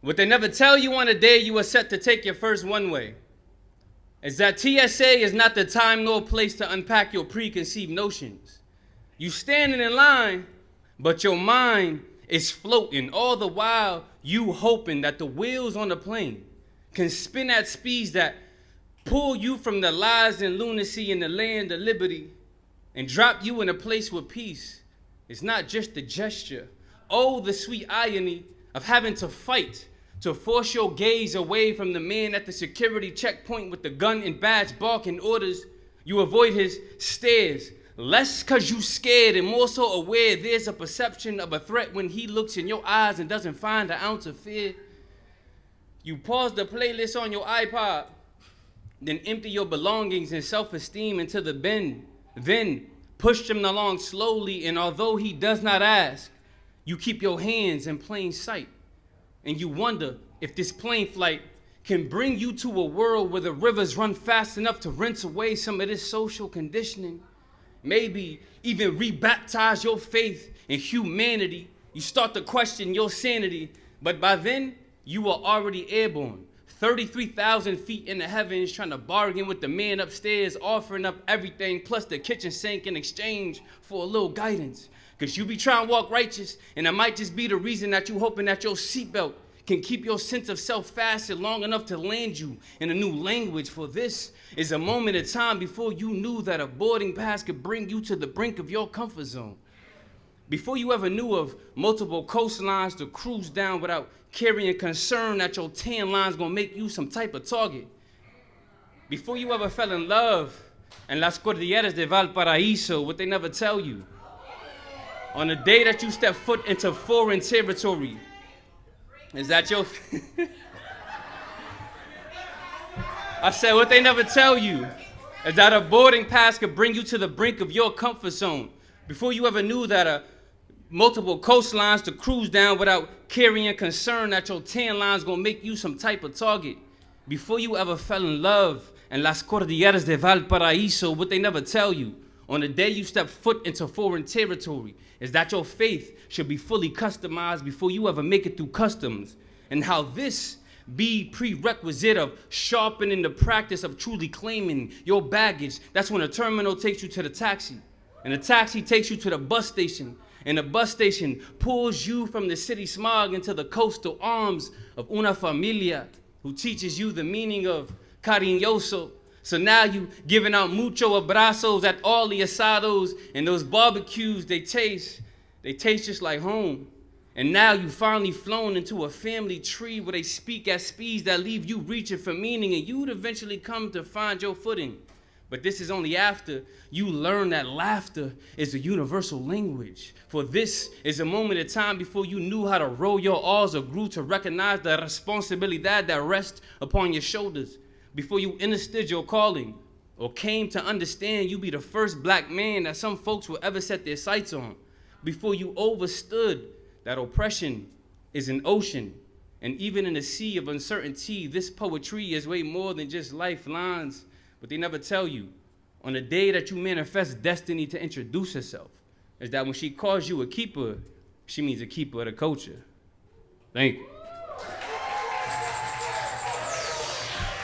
What they never tell you on the day you are set to take your first one-way is that TSA is not the time nor place to unpack your preconceived notions. You standing in line, but your mind is floating, all the while you hoping that the wheels on the plane can spin at speeds that pull you from the lies and lunacy in the land of liberty and drop you in a place where peace is not just a gesture. Oh, the sweet irony of having to fight to force your gaze away from the man at the security checkpoint with the gun and badge barking orders. You avoid his stares, less cause you scared and more so aware there's a perception of a threat when he looks in your eyes and doesn't find an ounce of fear. You pause the playlist on your iPod, then empty your belongings and self-esteem into the bin, then push him along slowly, and although he does not ask, you keep your hands in plain sight. And you wonder if this plane flight can bring you to a world where the rivers run fast enough to rinse away some of this social conditioning. Maybe even rebaptize your faith in humanity. You start to question your sanity, but by then, you are already airborne. 33,000 feet in the heavens, trying to bargain with the man upstairs, offering up everything plus the kitchen sink in exchange for a little guidance. Cause you be trying to walk righteous, and it might just be the reason that you hoping that your seatbelt can keep your sense of self fastened long enough to land you in a new language. For this is a moment of time before you knew that a boarding pass could bring you to the brink of your comfort zone. Before you ever knew of multiple coastlines to cruise down without carrying concern that your tan line's gonna make you some type of target. Before you ever fell in love in Las Cordilleras de Valparaíso, what they never tell you. On the day that you step foot into foreign territory, is that your... I said, what they never tell you is that a boarding pass could bring you to the brink of your comfort zone. Before you ever knew that multiple coastlines to cruise down without carrying concern that your tan line's gonna make you some type of target. Before you ever fell in love in Las Cordilleras de Valparaíso, what they never tell you on the day you step foot into foreign territory is that your faith should be fully customized before you ever make it through customs, and how this be prerequisite of sharpening the practice of truly claiming your baggage. That's when a terminal takes you to the taxi, and the taxi takes you to the bus station, and the bus station pulls you from the city smog into the coastal arms of una familia who teaches you the meaning of cariñoso. So now you giving out mucho abrazos at all the asados, and those barbecues, they taste just like home. And now you finally flown into a family tree where they speak at speeds that leave you reaching for meaning, and you'd eventually come to find your footing. But this is only after you learn that laughter is a universal language. For this is a moment of time before you knew how to roll your R's or grew to recognize the responsibilidad that rests upon your shoulders. Before you understood your calling or came to understand you be the first black man that some folks will ever set their sights on. Before you overstood that oppression is an ocean, and even in a sea of uncertainty, this poetry is way more than just lifelines. But they never tell you on the day that you manifest destiny to introduce herself is that when she calls you a keeper, she means a keeper of the culture. Thank you.